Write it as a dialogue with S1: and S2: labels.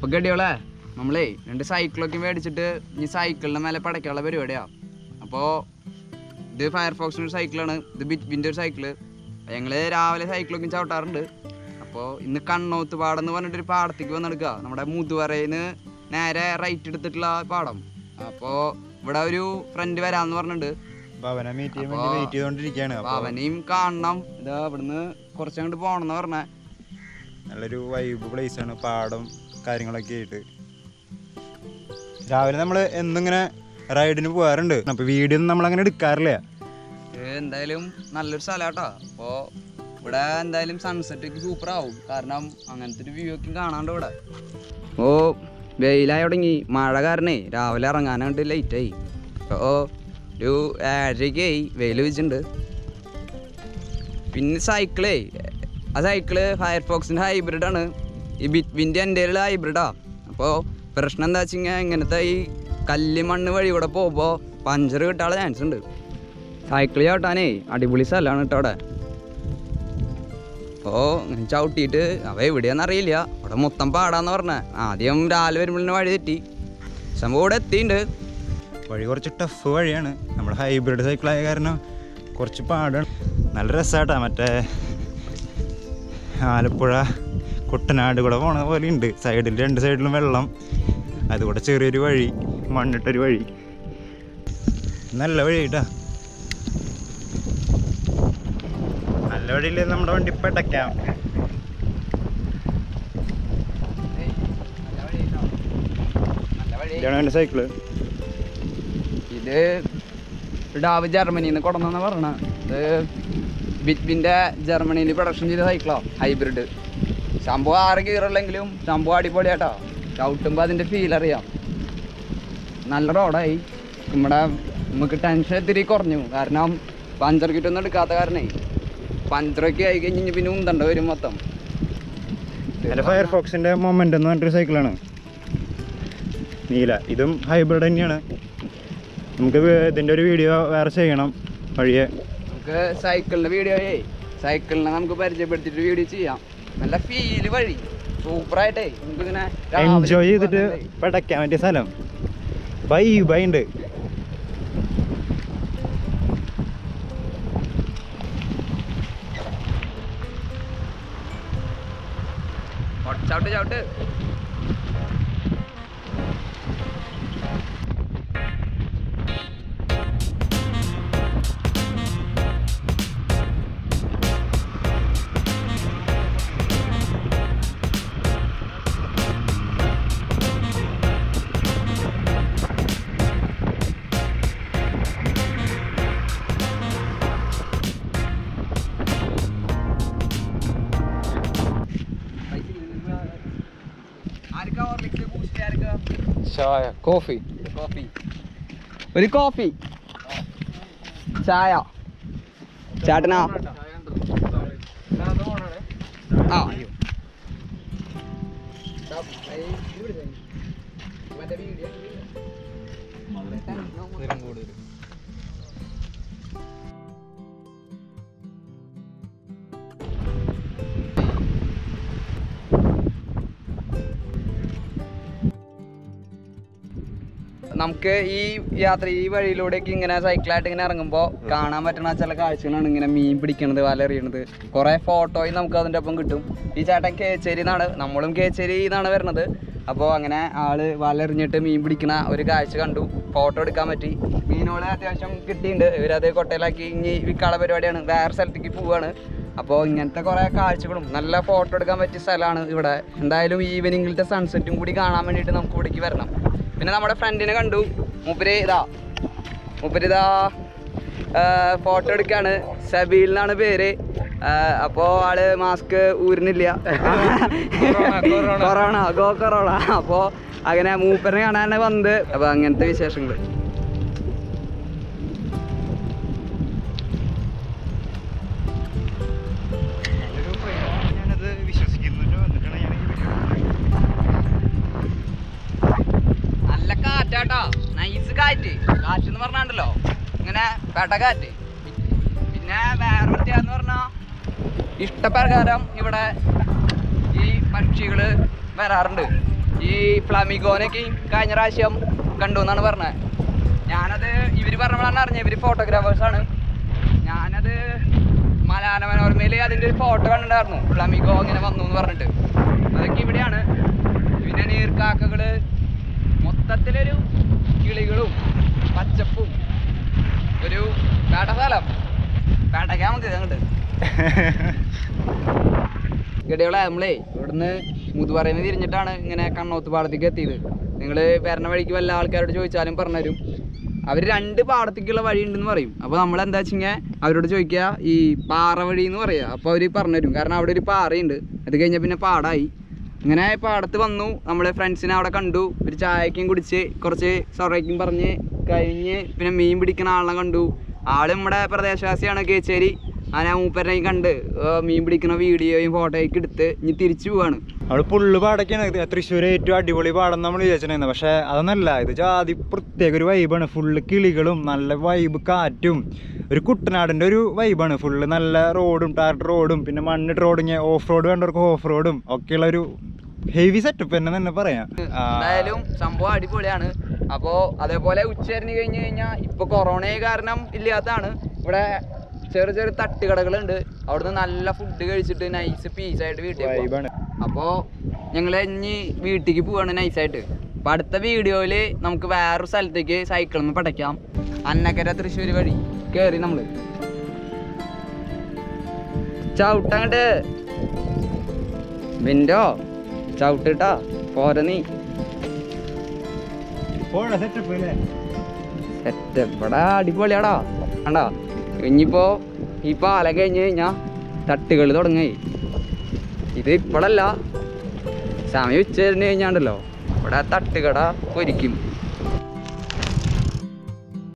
S1: അപ്പോൾ ഗഡിയോളെ നമ്മളേ 2 സൈക്കിളൊക്കെ മേടിച്ചിട്ട് ഈ സൈക്കിളിൻ്റെ മേലെ പടയ്ക്കാനുള്ള പരിപാടിയാണ്. അപ്പോൾ ഇത് ഫയർഫോക്സിൻ്റെ ഒരു സൈക്കിളാണ്, ഇത് ബിറ്റ്വിൻ്റെ ഒരു സൈക്കിള്. ഞങ്ങൾ രാവിലെ സൈക്കിളൊക്കെ ചവിട്ടാറുണ്ട്. അപ്പോൾ ഇന്ന് കണ്ണോത്ത് പാടം എന്ന് പറഞ്ഞിട്ടൊരു പാടത്തേക്ക് വന്നെടുക്കുക. നമ്മുടെ മുതുവരയിൽ നിന്ന് നേരെ റൈറ്റ് എടുത്തിട്ടുള്ള പാടം. അപ്പോൾ ഇവിടെ ഒരു ഫ്രണ്ട് വരാമെന്ന് പറഞ്ഞിട്ടുണ്ട്. അവനെയും കാണണം. ഇതാ ഇവിടുന്ന് കുറച്ചങ്ങോട്ട് പോകണമെന്ന് പറഞ്ഞേ.
S2: നല്ലൊരു വൈബ് പ്ലേസ് ആണ്, പാടം കാര്യങ്ങളൊക്കെ ആയിട്ട്. രാവിലെ നമ്മൾ എന്നിങ്ങനെ റൈഡിന് പോകാറുണ്ട്. അപ്പോൾ വീഡിയോ ഒന്നും നമ്മളങ്ങനെ എടുക്കാറില്ല.
S1: എന്തായാലും നല്ലൊരു സ്ഥലമാട്ടോ. അപ്പോൾ ഇവിടെ എന്തായാലും സൺസെറ്റൊക്കെ സൂപ്പറാവും. കാരണം അങ്ങനത്തെ ഒരു വ്യൂ ഒക്കെ കാണാണ്ട് ഇവിടെ. അപ്പോൾ വെയിലായി തുടങ്ങി. മഴ കാരണേ രാവിലെ ഇറങ്ങാനായിട്ട് ലേറ്റായി. അപ്പോൾ ഒരു 7:30 വെയിൽ വെച്ചിട്ടുണ്ട്. പിന്നെ സൈക്കിളേ, ആ സൈക്കിള് ഫയർഫോക്സിൻ്റെ ഹൈബ്രിഡാണ്. ഈ ബിറ്റ്വിൻ്റെ എൻ്റെ ഹൈബ്രിഡാണ്. അപ്പോൾ പ്രശ്നം എന്താ വെച്ച് കഴിഞ്ഞാൽ ഇങ്ങനത്തെ ഈ കല്ല് മണ്ണ് വഴി കൂടെ പോകുമ്പോൾ പഞ്ചർ കിട്ടാനുള്ള ചാൻസ് ഉണ്ട്. സൈക്കിൾ ചവിട്ടാനേ അടിപൊളി സ്ഥലമാണ് കേട്ടോ അവിടെ. അപ്പോൾ ചവിട്ടിയിട്ട് അവ എവിടെയാണെന്ന് അറിയില്ല. അവിടെ മൊത്തം പാടാന്ന് പറഞ്ഞത്. ആദ്യം രാവിലെ വരുമ്പോഴേ വഴി തെറ്റി. സംഭവം ഇവിടെ എത്തിയിട്ടുണ്ട്.
S2: വഴി കുറച്ച് ടഫ് വഴിയാണ്. നമ്മുടെ ഹൈബ്രിഡ് സൈക്കിളായ കാരണം കുറച്ച് പാടാണ്. നല്ല രസമായിട്ടാണ്. മറ്റേ ആലപ്പുഴ കുട്ടനാട് കൂടെ പോണ പോലെ ഉണ്ട്. സൈഡിൽ 2 സൈഡിലും വെള്ളം, അതുകൂടെ ചെറിയൊരു വഴി, മണ്ണിട്ടൊരു വഴി. നല്ല വഴി കേട്ടാ. നല്ല വഴിയിൽ നമ്മുടെ വണ്ടി പെടക്കാം. ഇതാണ് എൻ്റെ സൈക്കിള്.
S1: ഇത് ഡാവ് ജർമ്മനിയിൽ നിന്ന് കൊണ്ടുവന്നാ പറഞ്ഞ. ഇത് ബിറ്റ്വിൻ്റെ ജർമ്മനിയിൽ പ്രൊഡക്ഷൻ ചെയ്ത സൈക്കിളോ, ഹൈബ്രിഡ്. സംഭവം 6 ഗിയറുള്ളെങ്കിലും സംഭവം അടിപൊളിയാട്ടോ. ചവിട്ടുമ്പോൾ അതിൻ്റെ ഫീൽ അറിയാം. നല്ല റോഡായി. നമുക്ക് ടെൻഷൻ ഇത്തിരി കുറഞ്ഞു. കാരണം പഞ്ചർ കിറ്റൊന്നും എടുക്കാത്ത കാരണേ പഞ്ചറൊക്കെ ആയി കഴിഞ്ഞ് പിന്നെ ഉന്തണ്ട വരും മൊത്തം.
S2: എൻ്റെ ഫയർഫോക്സിൻ്റെ മൊമെൻ്റ് എന്ന് പറഞ്ഞിട്ടൊരു സൈക്കിളാണ്, നീല. ഇതും ഹൈബ്രിഡ് തന്നെയാണ്. നമുക്ക് ഇതിൻ്റെ ഒരു വീഡിയോ വേറെ ചെയ്യണം വഴിയെ.
S1: നമുക്ക് സൈക്കിളിൻ്റെ വീഡിയോയേ സൈക്കിളിനെ നമുക്ക് പരിചയപ്പെടുത്തിയിട്ട് വീഡിയോ ചെയ്യാം. നല്ല ഫീല് വഴി സൂപ്പറായിട്ടേ നമുക്കിങ്ങനെ
S2: എൻജോയ് ചെയ്തിട്ട് പടയ്ക്കാൻ പറ്റിയ സ്ഥലം. ബൈ ഉണ്ട്.
S1: ചവിട്ട് ചായ, കോഫി, ഒരു കോഫി, ചായ ചേട്ടനാ. ആ നമുക്ക് ഈ യാത്ര ഈ വഴിയിലൂടെയൊക്കെ ഇങ്ങനെ സൈക്കിളായിട്ട് ഇങ്ങനെ ഇറങ്ങുമ്പോൾ കാണാൻ പറ്റുന്ന ചില കാഴ്ചകളാണ്. ഇങ്ങനെ മീൻ പിടിക്കണത്, വല എറിയണത്, കുറേ ഫോട്ടോയും നമുക്ക് അതിൻ്റെ ഒപ്പം കിട്ടും. ഈ ചേട്ടൻ കേച്ചേരി എന്നാണ്, നമ്മളും കേച്ചേരി എന്നാണ് വരുന്നത്. അപ്പോൾ അങ്ങനെ ആള് വല എറിഞ്ഞിട്ട് മീൻ പിടിക്കണ ഒരു കാഴ്ച കണ്ടു, ഫോട്ടോ എടുക്കാൻ പറ്റി. മീനുകൾ അത്യാവശ്യം കിട്ടിയിട്ടുണ്ട്. ഇവരത് കൊട്ടയിലാക്കി ഇനി വിൽക്കാനുള്ള പരിപാടിയാണ്. വേറെ സ്ഥലത്തേക്ക് പോവുകയാണ്. അപ്പോൾ ഇങ്ങനത്തെ കുറേ കാഴ്ചകളും നല്ല ഫോട്ടോ എടുക്കാൻ പറ്റിയ സ്ഥലമാണ് ഇവിടെ. എന്തായാലും ഈവനിങ്ങിലത്തെ സൺസെറ്റും കൂടി കാണാൻ വേണ്ടിയിട്ട് നമുക്ക് ഇവിടേക്ക് വരണം. പിന്നെ നമ്മുടെ ഫ്രണ്ടിനെ കണ്ടു. മൂപ്പര് ഇതാ ഫോട്ടോ എടുക്കുകയാണ്. സബീൽ എന്നാണ് പേര്. അപ്പോൾ ആള് മാസ്ക് ഊരുന്നില്ല, കൊറോണ. അപ്പോൾ അങ്ങനെ മൂപ്പറിനെ കാണാനാണ് വന്നത്. അപ്പോൾ അങ്ങനത്തെ വിശേഷങ്ങൾ. നല്ല കാറ്റാട്ടോ, നൈസ് കാറ്റെന്ന് പറഞ്ഞാണ്ടല്ലോ, ഇങ്ങനെ പെടകാറ്റ്. പിന്നെ വേറെ വ്യത്യാസം പറഞ്ഞാൽ ഇഷ്ടപ്രകാരം ഇവിടെ ഈ പക്ഷികൾ വരാറുണ്ട്. ഈ ഫ്ലാമിഗോനൊക്കെ കഴിഞ്ഞ പ്രാവശ്യം കണ്ടു എന്നാണ് പറഞ്ഞത്. ഞാനത് ഇവർ പറഞ്ഞപ്പോഴാണ് അറിഞ്ഞത്, ഇവർ ഫോട്ടോഗ്രാഫേഴ്സാണ്. ഞാനത് മലയാള മനോരമയിൽ അതിൻ്റെ ഒരു ഫോട്ടോ കണ്ടിട്ടുണ്ടായിരുന്നു, ഫ്ലാമിഗോ ഇങ്ങനെ വന്നു എന്ന് പറഞ്ഞിട്ട്. അതൊക്കെ ഇവിടെയാണ്. പിന്നെ നീർക്കാക്കകൾ, മൊത്തത്തിലൊരു കിളികളും പച്ചപ്പും ഒരു കാട്ടസ്ഥലം. കാട്ടയ്ക്കാൻ നമുക്ക് അങ്ങോട്ട് ഗഡികളെ നമ്മളേ ഇവിടുന്ന് മുതുപറയിൽ നിന്ന് തിരിഞ്ഞിട്ടാണ് ഇങ്ങനെ കണ്ണോത്ത് പാടത്തേക്ക് എത്തിയത്. നിങ്ങൾ വരണ വഴിക്ക് വല്ല ആൾക്കാരോട് ചോദിച്ചാലും പറഞ്ഞുതരും. അവർ 2 പാടത്തേക്കുള്ള വഴി ഉണ്ടെന്ന് പറയും. അപ്പോൾ നമ്മൾ എന്താ വെച്ചാൽ അവരോട് ചോദിക്കുക ഈ പാറ വഴി എന്ന് പറയുക. അപ്പോൾ അവർ പറഞ്ഞുതരും. കാരണം അവിടെ ഒരു പാറയുണ്ട്. അത് കഴിഞ്ഞാൽ പിന്നെ പാടമായി. ഇങ്ങനെ പാടത്ത് വന്നു, നമ്മളെ ഫ്രണ്ട്സിനെ അവിടെ കണ്ടു, ഒരു ചായക്കും കുടിച്ച് കുറച്ച് സൊറയ്ക്കും പറഞ്ഞ് കഴിഞ്ഞ് പിന്നെ മീൻ പിടിക്കുന്ന ആളെ കണ്ടു. ആൾ നമ്മുടെ പ്രദേശവാസിയാണ്, കേച്ചേരി. ഞാൻ മൂപ്പരനെ കണ്ട് മീൻ പിടിക്കുന്ന വീഡിയോയും ഫോട്ടോയൊക്കെ എടുത്ത് ഇനി തിരിച്ചു പോവാണ്.
S2: അവിടെ പുള്ളു പാടൊക്കെയാണ് തൃശ്ശൂർ ഏറ്റവും അടിപൊളി പാടം നമ്മൾ വിചാരിച്ചിട്ടുണ്ടായിരുന്നു. പക്ഷേ അതൊന്നല്ല, ഇത് ജാതി പ്രത്യേക ഒരു വൈബാണ്. ഫുള്ള് കിളികളും നല്ല വൈബ് കാറ്റും ഒരു കുട്ടനാടിൻ്റെ ഒരു വൈബാണ്. ഫുള്ള് നല്ല റോഡും ടാർട്ട് റോഡും പിന്നെ മണ്ണിട്ട് റോഡിങ് ഓഫ് റോഡ് വേണ്ടവർക്ക് ഓഫ് റോഡും ഒക്കെയുള്ള ഒരു ഹെവി സെറ്റപ്പ് തന്നെ പറയാം.
S1: എന്തായാലും സംഭവം അടിപൊളിയാണ്. അപ്പോൾ അതേപോലെ ഉച്ചരിഞ്ഞ് കഴിഞ്ഞ് കഴിഞ്ഞാൽ ഇപ്പോൾ കൊറോണ കാരണം ഇല്ലാത്തതാണ്. ഇവിടെ ചെറിയ ചെറിയ തട്ടുകടകളുണ്ട്. അവിടുന്ന് നല്ല ഫുഡ് കഴിച്ചിട്ട് നൈസ് പീസായിട്ട് വീട്ടിൽ പോവാണ്. അപ്പോൾ ഞങ്ങൾ ഇനി വീട്ടിലേക്ക് പോവാണ് നൈസായിട്ട്. അപ്പം അടുത്ത വീഡിയോയിൽ നമുക്ക് വേറൊരു സ്ഥലത്തേക്ക് സൈക്കിളിൽ നിന്ന് പടയ്ക്കാം. അന്നക്കര തൃശ്ശൂർ വഴി കയറി നമ്മൾ ചവിട്ടങ്ങട്ട് വിൻഡോ ചവിട്ടിട്ടാ പോര നീ. സെറ്റപ്പ് ഇവിടെ അടിപൊളിയാടാ. കണ്ടാ ഇനിയിപ്പോൾ ഈ പാലം കഴിഞ്ഞ് കഴിഞ്ഞാൽ തട്ടുകൾ തുടങ്ങി. ഇത് ഇപ്പോഴല്ല, സമയം ഉച്ചരിഞ്ഞ് കഴിഞ്ഞാണ്ടല്ലോ ഇവിടെ തട്ടുകട പൊരിക്കും.